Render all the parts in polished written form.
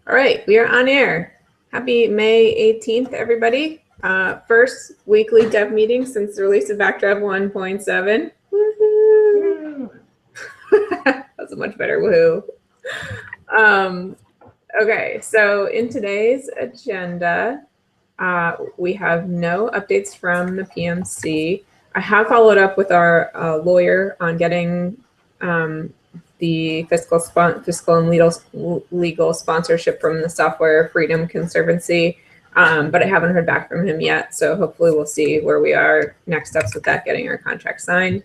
All right, we are on air. Happy May 18th, everybody. First weekly dev meeting since the release of Backdraft 1.7. Woohoo! That's a much better woohoo. Okay, so in today's agenda, we have no updates from the PMC. I have followed up with our lawyer on getting the fiscal and legal sponsorship from the Software Freedom Conservancy, but I haven't heard back from him yet. So hopefully we'll see where we are next steps with that, getting our contract signed.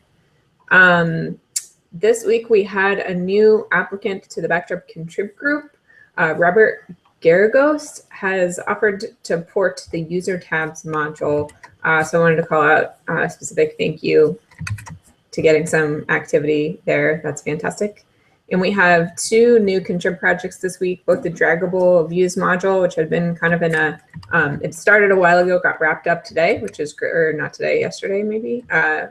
This week we had a new applicant to the Backdrop Contrib group. Robert Garagos has offered to port the user tabs module. So I wanted to call out a specific thank you to getting some activity there. That's fantastic. And we have two new Contrib projects this week, both the draggable views module, which had been kind of in a, it started a while ago, got wrapped up today, which is, or not today, yesterday maybe,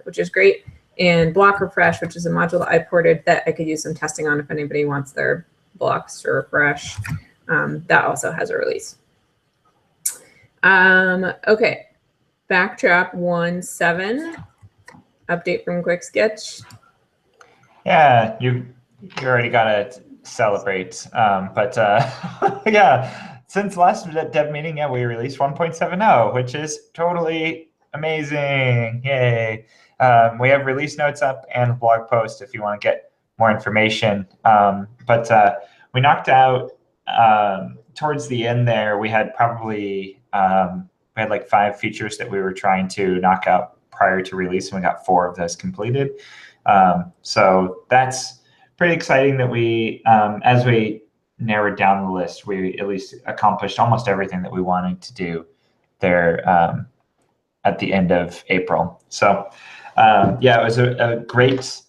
which is great. And block refresh, which is a module that I ported that I could use some testing on if anybody wants their blocks to refresh. That also has a release. Okay, Backdraft 1.7, update from Quick Sketch. Yeah, you already got to celebrate. Yeah, since last dev meeting, yeah, we released 1.70, which is totally amazing. Yay. We have release notes up and a blog post if you want to get more information. We knocked out towards the end there, we had probably we had like 5 features that we were trying to knock out prior to release, and we got 4 of those completed. So that's pretty exciting that we, as we narrowed down the list, we at least accomplished almost everything that we wanted to do there at the end of April. So yeah, it was a great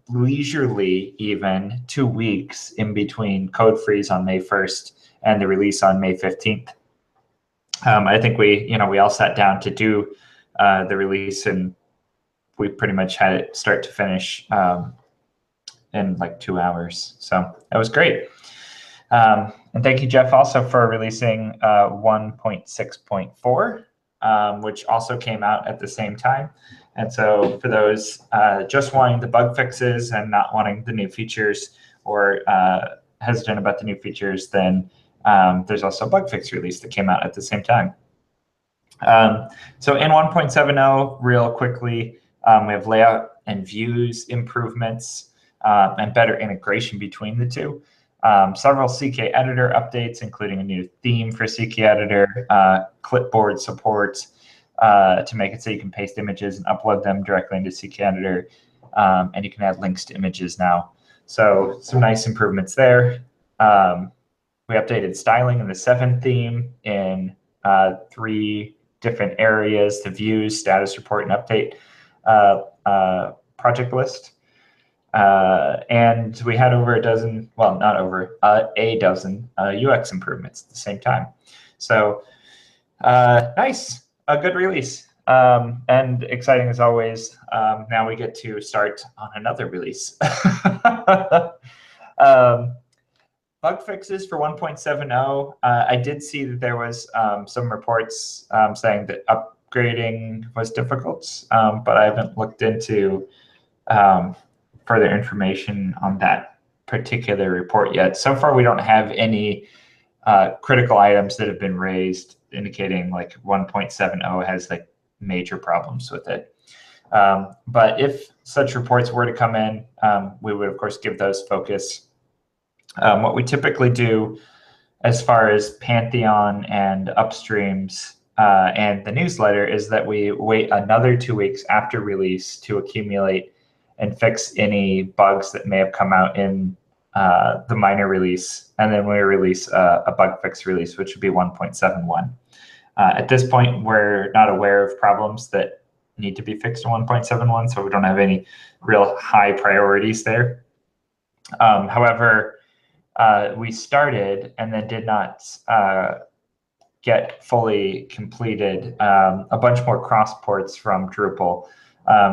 leisurely even 2 weeks in between code freeze on May 1st and the release on May 15th. I think we all sat down to do the release, and we pretty much had it start to finish in like 2 hours. So that was great. And thank you, Jeff, also for releasing 1.6.4, which also came out at the same time. And so for those just wanting the bug fixes and not wanting the new features, or hesitant about the new features, then there's also a bug fix release that came out at the same time. So in 1.70, real quickly, we have layout and views improvements and better integration between the two. Several CK editor updates, including a new theme for CK editor, clipboard support to make it so you can paste images and upload them directly into CK editor, and you can add links to images now. So some nice improvements there. We updated styling in the 7 theme in 3 different areas: the views, status report, and update project list. And we had over a dozen, well, not over, a dozen UX improvements at the same time. So nice, a good release. And exciting as always, now we get to start on another release. Bug fixes for 1.70. I did see that there was some reports saying that upgrading was difficult, but I haven't looked into further information on that particular report yet. So far, we don't have any critical items that have been raised indicating like 1.70 has like major problems with it. But if such reports were to come in, we would of course give those focus. What we typically do as far as Pantheon and upstreams and the newsletter is that we wait another 2 weeks after release to accumulate and fix any bugs that may have come out in the minor release, and then we release a bug fix release, which would be 1.71. At this point, we're not aware of problems that need to be fixed in 1.71, so we don't have any real high priorities there. However, we started and then did not get fully completed a bunch more cross ports from Drupal.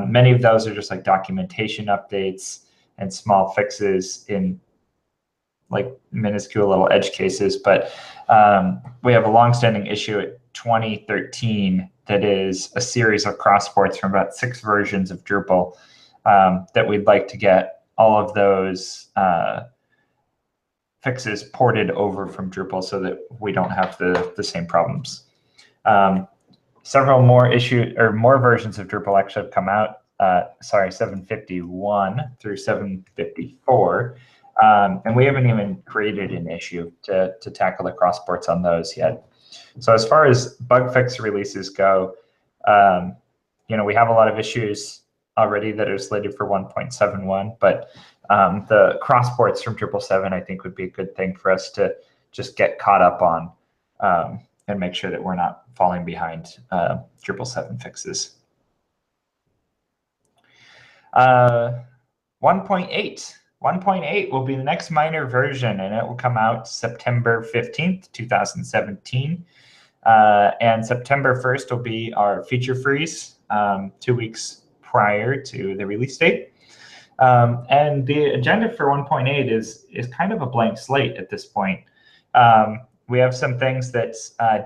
Many of those are just like documentation updates and small fixes in like minuscule little edge cases, but we have a longstanding issue at 2013 that is a series of cross-ports from about 6 versions of Drupal that we'd like to get all of those fixes ported over from Drupal so that we don't have the same problems. Several more versions of Drupal actually have come out. 751 through 754. And we haven't even created an issue to tackle the cross-ports on those yet. So as far as bug fix releases go, we have a lot of issues already that are slated for 1.71, but the cross-ports from Drupal 7, I think, would be a good thing for us to just get caught up on and make sure that we're not falling behind Drupal 7 fixes. 1.8 will be the next minor version, and it will come out September 15th, 2017. And September 1st will be our feature freeze, 2 weeks prior to the release date. And the agenda for 1.8 is kind of a blank slate at this point. We have some things that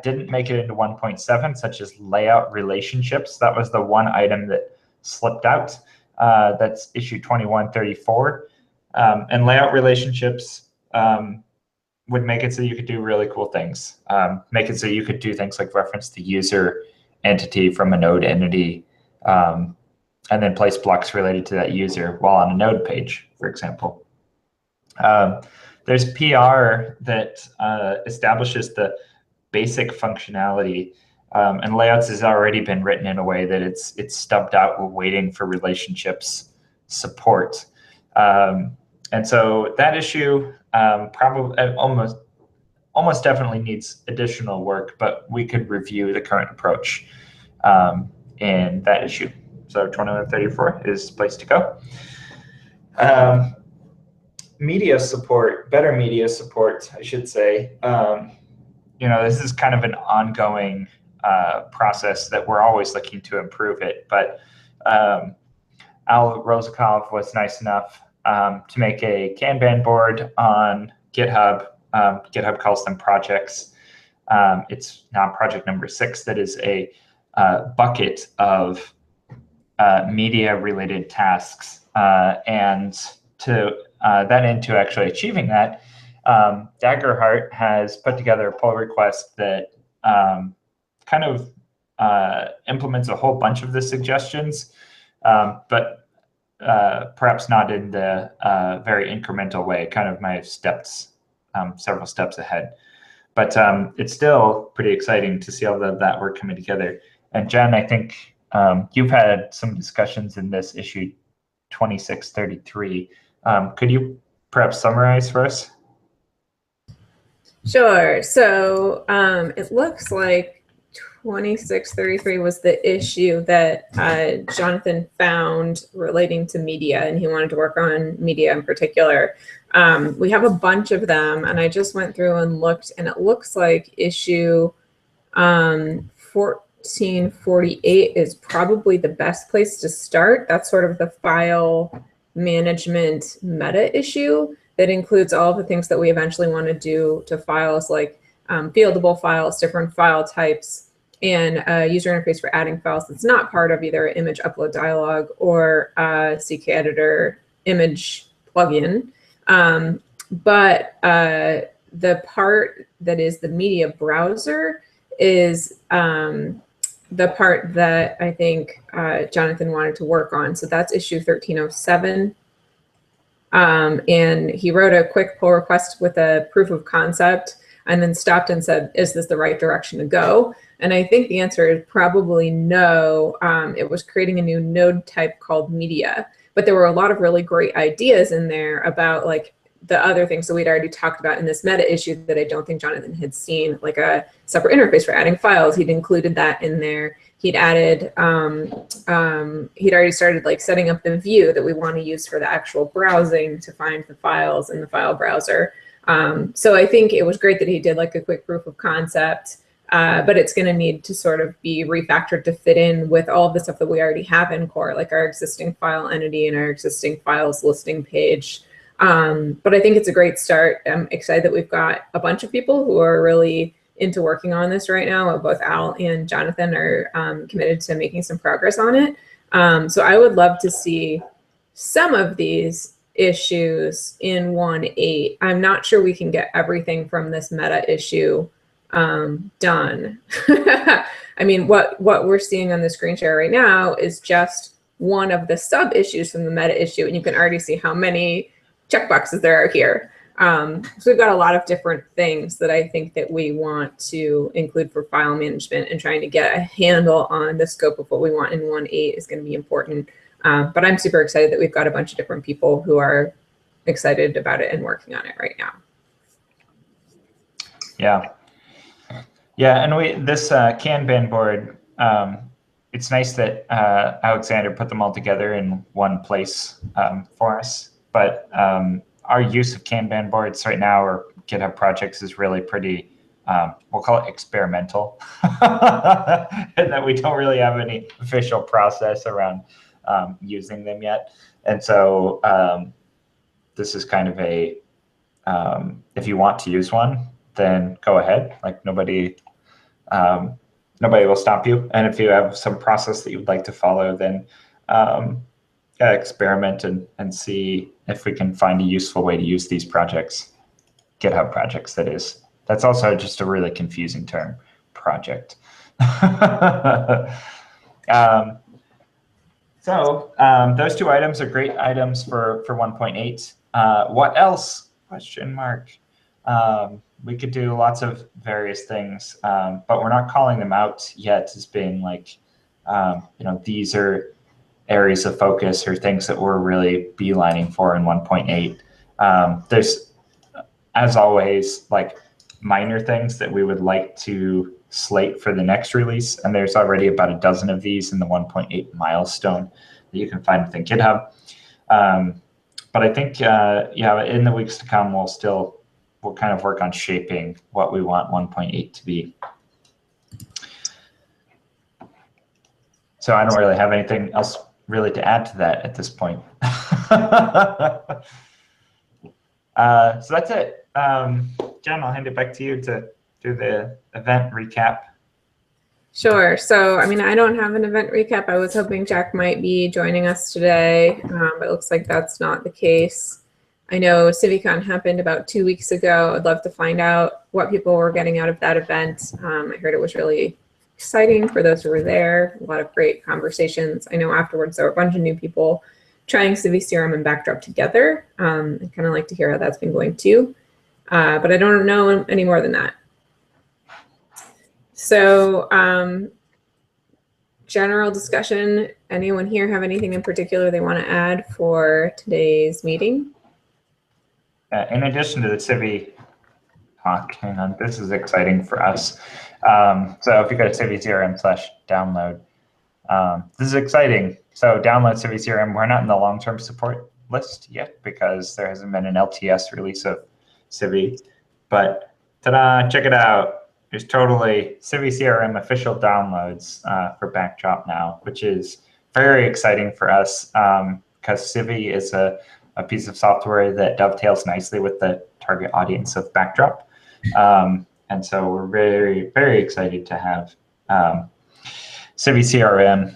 didn't make it into 1.7, such as layout relationships. That was the one item that slipped out. That's issue 2134. And layout relationships would make it so you could do really cool things. Make it so you could do things like reference the user entity from a node entity, and then place blocks related to that user while on a node page, for example. There's PR that establishes the basic functionality, and layouts has already been written in a way that it's stubbed out. We're waiting for relationships support. And so that issue probably almost definitely needs additional work, but we could review the current approach in that issue. So 2134 is the place to go. Media support, better media support, I should say. This is kind of an ongoing process that we're always looking to improve it. But Al Rozakov was nice enough to make a Kanban board on GitHub. GitHub calls them projects. It's now project number 6 that is a bucket of media-related tasks. And to that into actually achieving that, Daggerheart has put together a pull request that kind of implements a whole bunch of the suggestions, but perhaps not in the very incremental way. Kind of my steps, several steps ahead. But it's still pretty exciting to see all of that work coming together. And Jen, I think you've had some discussions in this issue 2633. Could you perhaps summarize for us? Sure. So it looks like 2633 was the issue that Jonathan found relating to media, and he wanted to work on media in particular. We have a bunch of them, and I just went through and looked, and it looks like issue 1448 is probably the best place to start. That's sort of the file management meta issue that includes all the things that we eventually want to do to files, like fieldable files, different file types, and a user interface for adding files that's not part of either image upload dialog or CK editor image plugin. But the part that is the media browser is the part that I think Jonathan wanted to work on. So that's issue 1307. And he wrote a quick pull request with a proof of concept and then stopped and said, is this the right direction to go? And I think the answer is probably no. It was creating a new node type called media, but there were a lot of really great ideas in there about like the other things that we'd already talked about in this meta issue that I don't think Jonathan had seen, like a separate interface for adding files. He'd included that in there. He'd added, he'd already started like setting up the view that we want to use for the actual browsing to find the files in the file browser. So I think it was great that he did like a quick proof of concept, but it's going to need to sort of be refactored to fit in with all of the stuff that we already have in core, like our existing file entity and our existing files listing page. But I think it's a great start. I'm excited that we've got a bunch of people who are really into working on this right now. Both Al and Jonathan are committed to making some progress on it. So I would love to see some of these issues in 1.8. I'm not sure we can get everything from this meta issue done. I mean, what we're seeing on the screen share right now is just one of the sub issues from the meta issue, and you can already see how many checkboxes there are here. So we've got a lot of different things that I think that we want to include for file management, and trying to get a handle on the scope of what we want in 1.8 is going to be important. But I'm super excited that we've got a bunch of different people who are excited about it and working on it right now. Yeah. Yeah, and this Kanban board, it's nice that Alexander put them all together in one place for us. But our use of Kanban boards right now, or GitHub projects, is really pretty, we'll call it experimental, and that we don't really have any official process around using them yet. And so this is kind of a, if you want to use one, then go ahead. Like nobody will stop you. And if you have some process that you'd like to follow, then experiment and see if we can find a useful way to use these projects, GitHub projects, that is. That's also just a really confusing term, project. So those two items are great items for 1.8. What else? Question mark. We could do lots of various things, but we're not calling them out yet as being like, these are areas of focus or things that we're really beelining for in 1.8. There's, as always, like minor things that we would like to slate for the next release, and there's already about a dozen of these in the 1.8 milestone that you can find within GitHub. But I think, in the weeks to come, we'll kind of work on shaping what we want 1.8 to be. So I don't really have anything else really to add to that at this point. So that's it. Jen, I'll hand it back to you to do the event recap. Sure. So, I mean, I don't have an event recap. I was hoping Jack might be joining us today, but it looks like that's not the case. I know CivvyCon happened about 2 weeks ago. I'd love to find out what people were getting out of that event. I heard it was really exciting for those who were there. A lot of great conversations. I know afterwards there were a bunch of new people trying CiviCRM and Backdrop together. I'd kind of like to hear how that's been going too. But I don't know any more than that. So general discussion, anyone here have anything in particular they want to add for today's meeting? In addition to the Civi talk, hang on, this is exciting for us. So if you go to CiviCRM/download, this is exciting. So download CiviCRM. We're not in the long-term support list yet because there hasn't been an LTS release of Civi, but ta-da, check it out. There's totally CiviCRM official downloads for Backdrop now, which is very exciting for us because Civi is a piece of software that dovetails nicely with the target audience of Backdrop. And so we're very, very excited to have CiviCRM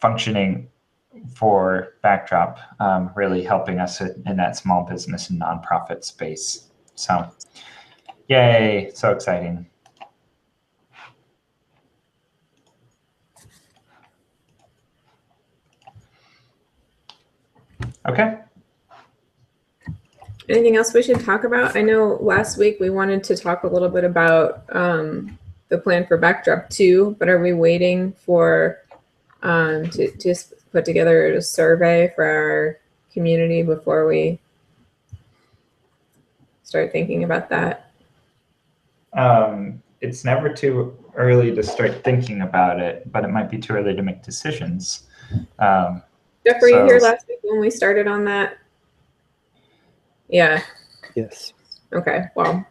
functioning for Backdrop, really helping us in that small business and nonprofit space. So yay, so exciting. Okay. Anything else we should talk about? I know last week we wanted to talk a little bit about the plan for Backdrop 2, but are we waiting for to just put together a survey for our community before we start thinking about that? It's never too early to start thinking about it, but it might be too early to make decisions. Jeff, were you here last week when we started on that? Yeah. Yes. Okay. Well,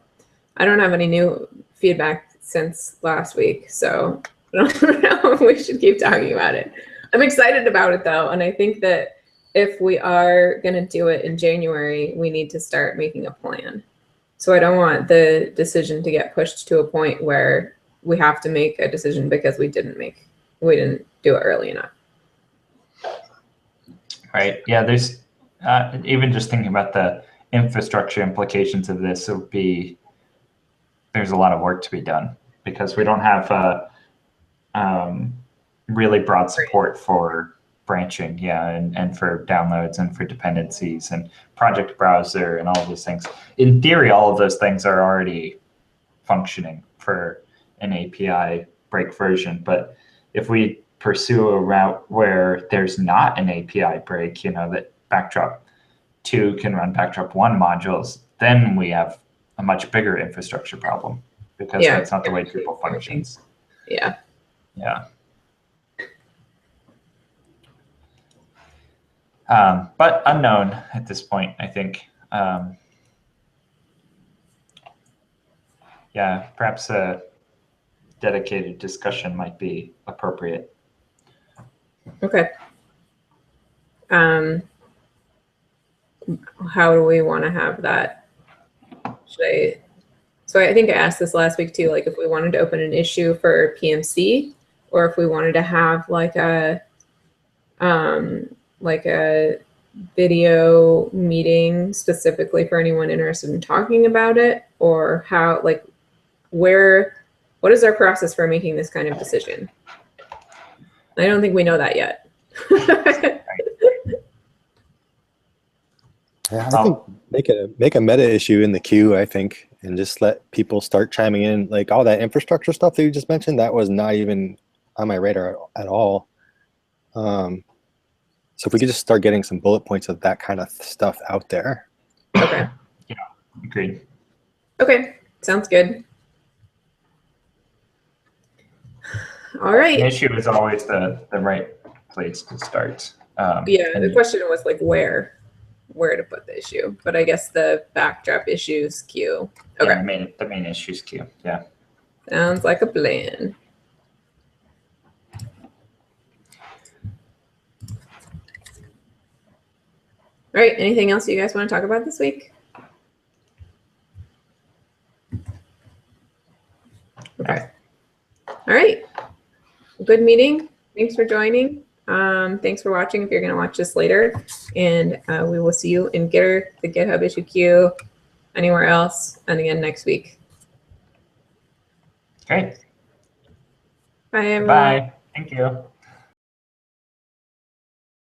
I don't have any new feedback since last week, so I don't know if we should keep talking about it. I'm excited about it though, and I think that if we are going to do it in January, we need to start making a plan. So I don't want the decision to get pushed to a point where we have to make a decision because we didn't do it early enough. Right. Yeah. There's even just thinking about the infrastructure implications of this would be, there's a lot of work to be done because we don't have really broad support for branching, and for downloads and for dependencies and project browser and all of those things. In theory, all of those things are already functioning for an API break version. But if we pursue a route where there's not an API break, that Backdrop 2 can run Backdrop 1 modules, then we have a much bigger infrastructure problem because that's not the way Drupal functions. Yeah. Yeah. But unknown at this point, I think. Yeah, perhaps a dedicated discussion might be appropriate. Okay. How do we want to have that? So I think I asked this last week too, like if we wanted to open an issue for PMC or if we wanted to have like a video meeting specifically for anyone interested in talking about it, or how, like, what is our process for making this kind of decision? I don't think we know that yet. Yeah, I think make a meta issue in the queue, I think, and just let people start chiming in. Like all that infrastructure stuff that you just mentioned, that was not even on my radar at all. So if we could just start getting some bullet points of that kind of stuff out there. Okay. Yeah, agreed. Okay, sounds good. All right. An issue is always the right place to start. The question was like where to put the issue, but I guess the Backdrop issues queue. Okay. Yeah, the main issues queue. Yeah. Sounds like a plan. All right. Anything else you guys want to talk about this week? Okay. All right. Good meeting. Thanks for joining. Thanks for watching if you're going to watch this later. And we will see you in the GitHub issue queue, anywhere else, and again next week. Great. Bye, everyone. Bye. Thank you.